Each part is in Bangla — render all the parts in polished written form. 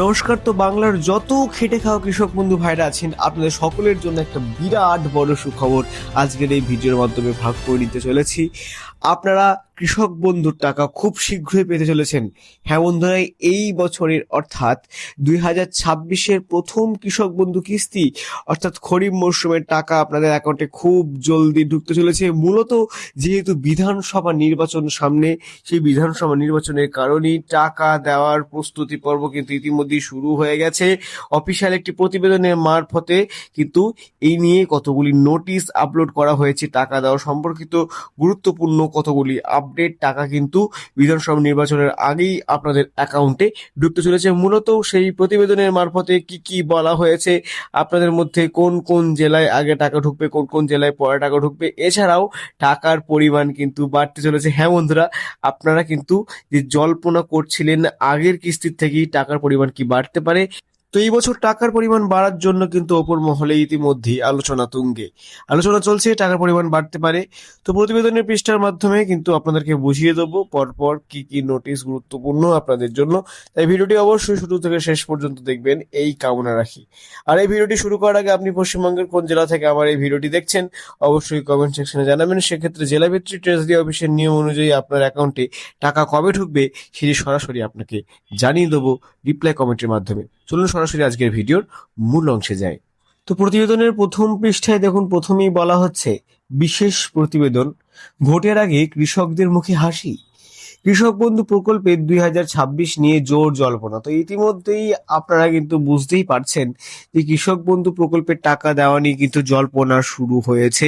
নমস্কার। তো বাংলার যত খেটে খাওয়া কৃষক বন্ধু ভাইরা আছেন, আপনাদের সকলের জন্য একটা বিরাট বড় সুখবর আজকের এই ভিডিওর মাধ্যমে ভাগ করে নিতে চলেছি। আপনারা কৃষক বন্ধুর টাকা খুব শীঘ্রই পেতে চলেছেন। হ্যাঁ বন্ধুরা, এই বছরের অর্থাৎ 2026-এর প্রথম কৃষক বন্ধু কিস্তি অর্থাৎ খরিফ মরশুমের টাকা আপনাদের অ্যাকাউন্টে খুব জলদি ঢুকতে চলেছে। মূলত যেহেতু বিধানসভা নির্বাচন সামনে, সেই বিধানসভা নির্বাচনের কারণেই টাকা দেওয়ার প্রস্তুতি পর্ব কিন্তু ইতিমধ্যেই শুরু হয়ে গেছে। অফিসিয়াল একটি প্রতিবেদনের মারফতে কিন্তু এই নিয়ে কতগুলি নোটিশ আপলোড করা হয়েছে। টাকা দেওয়া সম্পর্কিত গুরুত্বপূর্ণ কতগুলি আপডেট টাকা কিন্তু বিধানসভা নির্বাচনের আগেই আপনাদের অ্যাকাউন্টে ঢুকতে চলেছে। মূলত সেই প্রতিবেদনের মারফতে কি কি বলা হয়েছে, আপনাদের মধ্যে কোন কোন জেলায় আগে টাকা ঢুকবে, কোন কোন জেলায় পরে টাকা ঢুকবে, এছাড়াও টাকার পরিমাণ কিন্তু বাড়তে চলেছে। হ্যাঁ বন্ধুরা, আপনারা কিন্তু যে জল্পনা করছিলেন আগের কিস্তির থেকেই টাকার পরিমাণ কি বাড়তে পারে, তো এই বছর টাকার পরিমাণ বাড়ার জন্য কিন্তু ওপর মহলে ইতিমধ্যেই আলোচনা তুঙ্গে। আলোচনা চলছে, টাকার পরিমাণ বাড়তে পারে। তো প্রতিবেদনের পৃষ্ঠার মাধ্যমে কিন্তু আপনাদেরকে বুঝিয়ে দেবো পরপর কি কি নোটিশ গুরুত্বপূর্ণ আপনাদের জন্য। তাই ভিডিওটি অবশ্যই শুরু থেকে শেষ পর্যন্ত দেখবেন, এই কামনা রাখি। আর এই ভিডিওটি শুরু করার আগে আপনি পশ্চিমবঙ্গের কোন জেলা থেকে আমার এই ভিডিওটি দেখছেন অবশ্যই কমেন্ট সেকশনে জানাবেন। সেক্ষেত্রে জেলাভিত্তিক ট্রেজারি অফিসের নিয়ম অনুযায়ী আপনার অ্যাকাউন্টে টাকা কবে ঢুকবে সেটি সরাসরি আপনাকে জানিয়ে দেবো রিপ্লাই কমেন্টের মাধ্যমে। চলুন সরাসরি আজকের ভিডিওর মূল অংশে যাই। তো প্রতিবেদনের প্রথম পৃষ্ঠায় দেখুন, প্রথমেই বলা হচ্ছে বিশেষ প্রতিবেদন, ভোটের আগে কৃষকদের মুখে হাসি। কৃষক বন্ধু প্রকল্পে 2026 নিয়ে জোর জল্পনা। তো ইতিমধ্যেই আপনারা কিন্তু বুঝতেই পারছেন যে কৃষক বন্ধু প্রকল্পের টাকা দেওয়া নিয়ে কিন্তু জল্পনা শুরু হয়েছে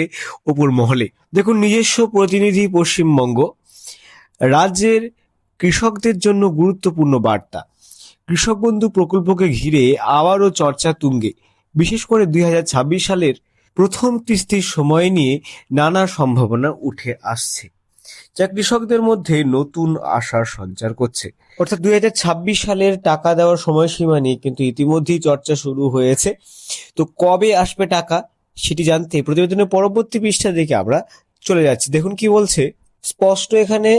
ওপর মহলে। দেখুন, নিজস্ব প্রতিনিধি পশ্চিমবঙ্গ, রাজ্যের কৃষকদের জন্য গুরুত্বপূর্ণ বার্তা। কৃষক বন্ধু প্রকল্পকে ঘিরে আবারও চর্চা তুঙ্গে। বিশেষ করে 2026 সালের প্রথম কিস্তির সময় নিয়ে নানা সম্ভাবনা উঠে আসছে, যা কৃষকদের মধ্যে নতুন আশার সঞ্চার করছে। অর্থাৎ 2026 সালের টাকা দেওয়ার সময়সীমা নিয়ে কিন্তু ইতিমধ্যেই চর্চা শুরু হয়েছে। তো কবে আসবে টাকা সেটি জানতে প্রতিবেদনের পরবর্তী পৃষ্ঠা দেখে আমরা চলে যাচ্ছি। দেখুন কি বলছে, স্পষ্ট এখানে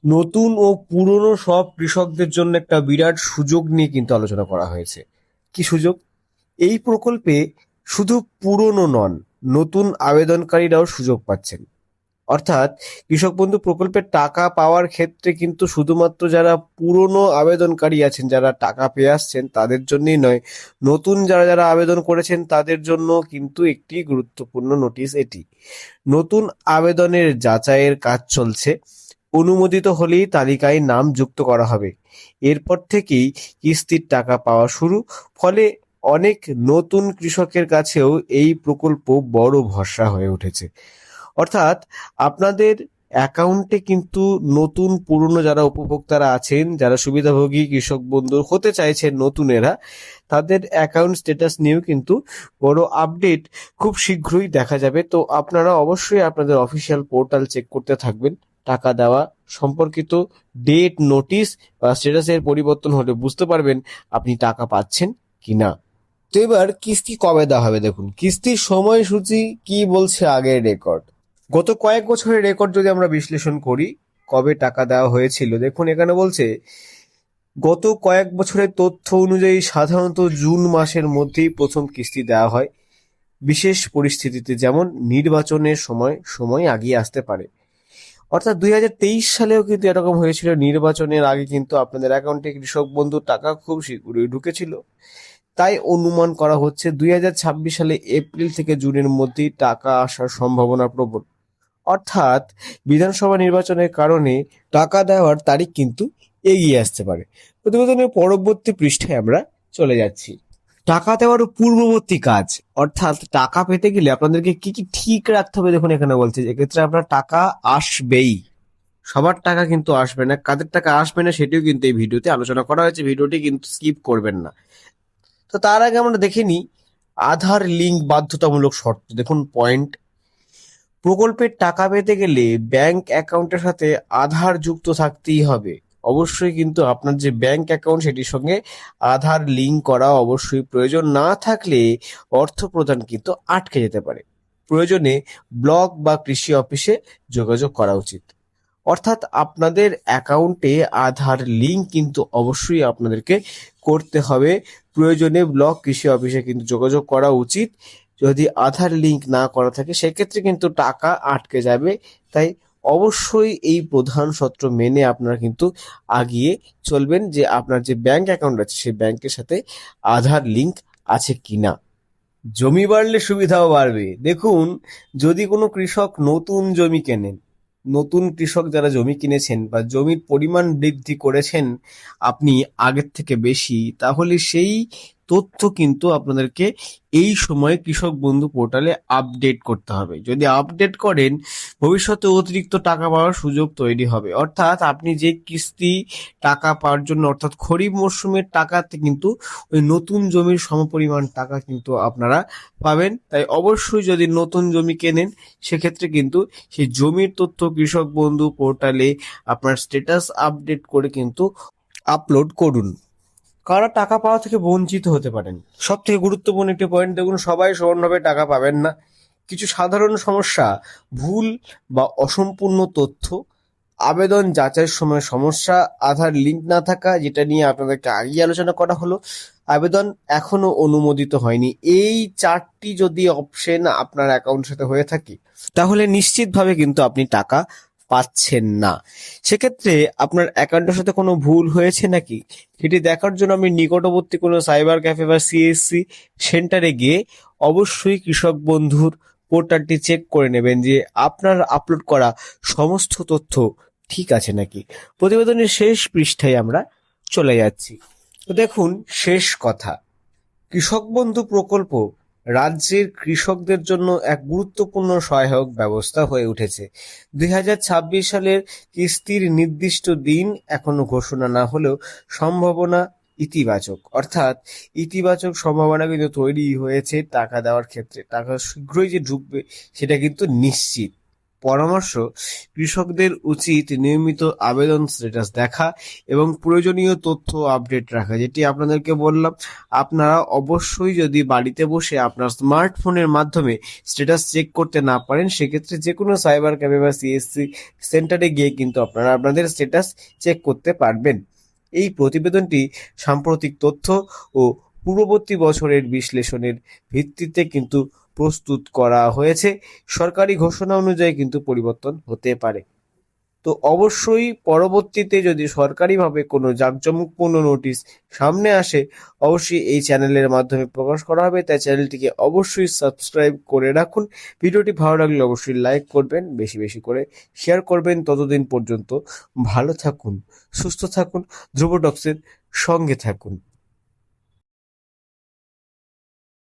নতুন ও পুরনো সব কৃষকদের জন্য একটা বিরাট সুযোগ নিয়ে কিন্তু আলোচনা করা হয়েছে। কি সুযোগ? এই প্রকল্পে শুধু পুরনো নন, নতুন আবেদনকারীরাও সুযোগ পাচ্ছেন। অর্থাৎ কৃষক বন্ধু প্রকল্পের টাকা পাওয়ার ক্ষেত্রে কিন্তু শুধুমাত্র যারা পুরনো আবেদনকারী আছেন, যারা টাকা পেয়ে আসছেন তাদের জন্যই নয়, নতুন যারা যারা আবেদন করেছেন তাদের জন্য কিন্তু একটি গুরুত্বপূর্ণ নোটিশ এটি। নতুন আবেদনের যাচাইয়ের কাজ চলছে, অনুমোদিত হলেই তালিকায় নাম যুক্ত করা হবে। এরপর থেকেই কিস্তির টাকা পাওয়া শুরু। ফলে অনেক নতুন কৃষকের কাছেও এই প্রকল্প বড় ভরসা হয়ে উঠেছে। অর্থাৎ আপনাদের অ্যাকাউন্টে কিন্তু নতুন পুরনো যারা উপভোক্তারা আছেন, যারা সুবিধাভোগী কৃষক বন্ধু হতে চাইছেন নতুনেরা, তাদের অ্যাকাউন্ট স্ট্যাটাস নিয়েও কিন্তু বড় আপডেট খুব শীঘ্রই দেখা যাবে। তো আপনারা অবশ্যই আপনাদের অফিসিয়াল পোর্টাল চেক করতে থাকবেন। টাকা দেওয়া সম্পর্কিত ডেট, নোটিশ বা স্ট্যাটাসের পরিবর্তন হলে বুঝতে পারবেন আপনি টাকা পাচ্ছেন কিনা। তো এবার কিস্তি কবে দেওয়া হবে দেখুন, কিস্তির সময়সূচি কি বলছে আগের রেকর্ড। গত কয়েক বছরের রেকর্ড যদি আমরা বিশ্লেষণ করি, কবে টাকা দেওয়া হয়েছিল, দেখুন এখানে বলছে গত কয়েক বছরের তথ্য অনুযায়ী সাধারণত জুন মাসের মধ্যেই প্রথম কিস্তি দেওয়া হয়। বিশেষ পরিস্থিতিতে যেমন নির্বাচনের সময় আগিয়ে আসতে পারে। অর্থাৎ 2023 সালেও কিন্তু এরকম হয়েছিল, নির্বাচনের আগে কিন্তু আপনাদের অ্যাকাউন্টে কৃষক বন্ধু টাকা খুব শীঘ্রই ঢুকেছিল। তাই অনুমান করা হচ্ছে 2026 সালে এপ্রিল থেকে জুনের মধ্যেই টাকা আসার সম্ভাবনা প্রবল। অর্থাৎ বিধানসভা নির্বাচনের কারণে টাকা দেওয়ার তারিখ কিন্তু এগিয়ে আসতে পারে। প্রতিবেদনের পরবর্তী পৃষ্ঠায় আমরা চলে যাচ্ছি। টাকা দেওয়ার পূর্ববর্তী কাজ, অর্থাৎ টাকা পেতে গেলে আপনাদেরকে কি কি ঠিক রাখতে হবে। দেখুন এখানে বলছে এক্ষেত্রে আপনার টাকা আসবেই, সবার টাকা কিন্তু আসবে না। কাদের টাকা আসবে না সেটিও কিন্তু এই ভিডিওতে আলোচনা করা হয়েছে, ভিডিওটি কিন্তু স্কিপ করবেন না। তো তার আগে আমরা দেখে নিই আধার লিঙ্ক বাধ্যতামূলক শর্ত। দেখুন পয়েন্ট, প্রকল্পের টাকা পেতে গেলে ব্যাংক অ্যাকাউন্টের সাথে আধার যুক্ত থাকতেই হবে। অবশ্যই কিন্তু আপনার যে ব্যাংক অ্যাকাউন্ট সেটির সঙ্গে আধার লিঙ্ক করা অবশ্যই প্রয়োজন। না থাকলে অর্থ প্রদান কিন্তু আটকে যেতে পারে। প্রয়োজনে ব্লক বা কৃষি অফিসে যোগাযোগ করা উচিত। অর্থাৎ আপনাদের অ্যাকাউন্টে আধার লিঙ্ক কিন্তু অবশ্যই আপনাদেরকে করতে হবে, প্রয়োজনে ব্লক কৃষি অফিসে কিন্তু যোগাযোগ করা উচিত। যদি আধার লিঙ্ক না করা থাকে সেক্ষেত্রে কিন্তু টাকা আটকে যাবে। তাই অবশ্যই এই প্রধান সূত্র মেনে আপনারা কিন্তু আগিয়ে চলবেন যে আপনার যে ব্যাংক অ্যাকাউন্ট আছে সেই ব্যাংকের সাথে আধার লিঙ্ক আছে কিনা। জমি বাড়লে সুবিধাও বাড়বে। দেখুন, যদি কোনো কৃষক নতুন জমি কেনেন, নতুন কৃষক যারা জমি কিনেছেন বা জমির পরিমাণ বৃদ্ধি করেছেন আপনি আগের থেকে বেশি, তাহলে সেই তথ্য কিন্তু আপনাদেরকে এই সময় কৃষক বন্ধু পোর্টালে আপডেট করতে হবে। যদি আপডেট করেন, ভবিষ্যতে অতিরিক্ত টাকা পাওয়ার সুযোগ তৈরি হবে। অর্থাৎ আপনি যে কিস্তি টাকা পাওয়ার জন্য, অর্থাৎ খরিফ মরশুমের টাকাতে কিন্তু ওই নতুন জমির সমপরিমাণ টাকা কিন্তু আপনারা পাবেন। তাই অবশ্যই যদি নতুন জমি কেনেন সেক্ষেত্রে কিন্তু সেই জমির তথ্য কৃষক বন্ধু পোর্টালে আপনার স্ট্যাটাস আপডেট করে কিন্তু আপলোড করুন। কারা টাকা পাওয়া থেকে বঞ্চিত হতে পারেন? সব থেকে গুরুত্বপূর্ণ একটি পয়েন্ট, দেখুন, সবাই সমানভাবে টাকা পাবেন না। কিছু সাধারণ সমস্যা, ভুল বা অসম্পূর্ণ তথ্য, আবেদন যাচাইয়ের সময় সমস্যা, আধার লিঙ্ক না থাকা, যেটা নিয়ে আপনাদেরকে আগেই আলোচনা করা হলো, আবেদন এখনো অনুমোদিত হয়নি, এই 4টি যদি অপশন আপনার অ্যাকাউন্টের সাথে হয়ে থাকে তাহলে নিশ্চিতভাবে কিন্তু আপনি টাকা পাচ্ছেন না। সেক্ষেত্রে আপনার অ্যাকাউন্টের সাথে কোনো ভুল হয়েছে নাকি সেটি দেখার জন্য আপনি নিকটবর্তী কোনো সাইবার ক্যাফে বা সিএসসি সেন্টারে গিয়ে অবশ্যই কৃষক বন্ধুর পোর্টালটি চেক করে নেবেন যে আপনার আপলোড করা সমস্ত তথ্য ঠিক আছে নাকি। প্রতিবেদনের শেষ পৃষ্ঠায় আমরা চলে যাচ্ছি। তো দেখুন, শেষ কথা, কৃষক বন্ধু প্রকল্প রাজ্যের কৃষকদের জন্য এক গুরুত্বপূর্ণ সহায়ক ব্যবস্থা হয়ে উঠেছে। 2026 সালের কিস্তির নির্দিষ্ট দিন এখনো ঘোষণা না হলেও সম্ভাবনা ইতিবাচক, অর্থাৎ ইতিবাচক সম্ভাবনা কিন্তু তৈরি হয়েছে। টাকা দেওয়ার ক্ষেত্রে টাকা শীঘ্রই যে ঢুকবে সেটা কিন্তু নিশ্চিত। পরামর্শ, কৃষকদের উচিত নিয়মিত আবেদন স্ট্যাটাস দেখা এবং প্রয়োজনীয় তথ্য আপডেট রাখা। যেটি আপনাদেরকে বললাম, আপনারা অবশ্যই যদি বাড়িতে বসে আপনার স্মার্টফোনের মাধ্যমে স্ট্যাটাস চেক করতে না পারেন সেক্ষেত্রে যে কোনো সাইবার ক্যাফে বা সিএসসি সেন্টারে গিয়ে কিন্তু আপনারা আপনাদের স্ট্যাটাস চেক করতে পারবেন। এই প্রতিবেদনটি সাম্প্রতিক তথ্য ও পূর্ববর্তী বছরের বিশ্লেষণের ভিত্তিতে কিন্তু প্রস্তুত করা হয়েছে। সরকারি ঘোষণা অনুযায়ী কিন্তু পরিবর্তন হতে পারে। তো অবশ্যই পরবর্তীতে যদি সরকারিভাবে কোনো জাঁকজমকপূর্ণ নোটিশ সামনে আসে অবশ্যই এই চ্যানেলের মাধ্যমে প্রকাশ করা হবে। তাই চ্যানেলটিকে অবশ্যই সাবস্ক্রাইব করে রাখুন। ভিডিওটি ভালো লাগলে অবশ্যই লাইক করবেন, বেশি বেশি করে শেয়ার করবেন। ততদিন পর্যন্ত ভালো থাকুন, সুস্থ থাকুন, ধ্রুব টক্সের সঙ্গে থাকুন।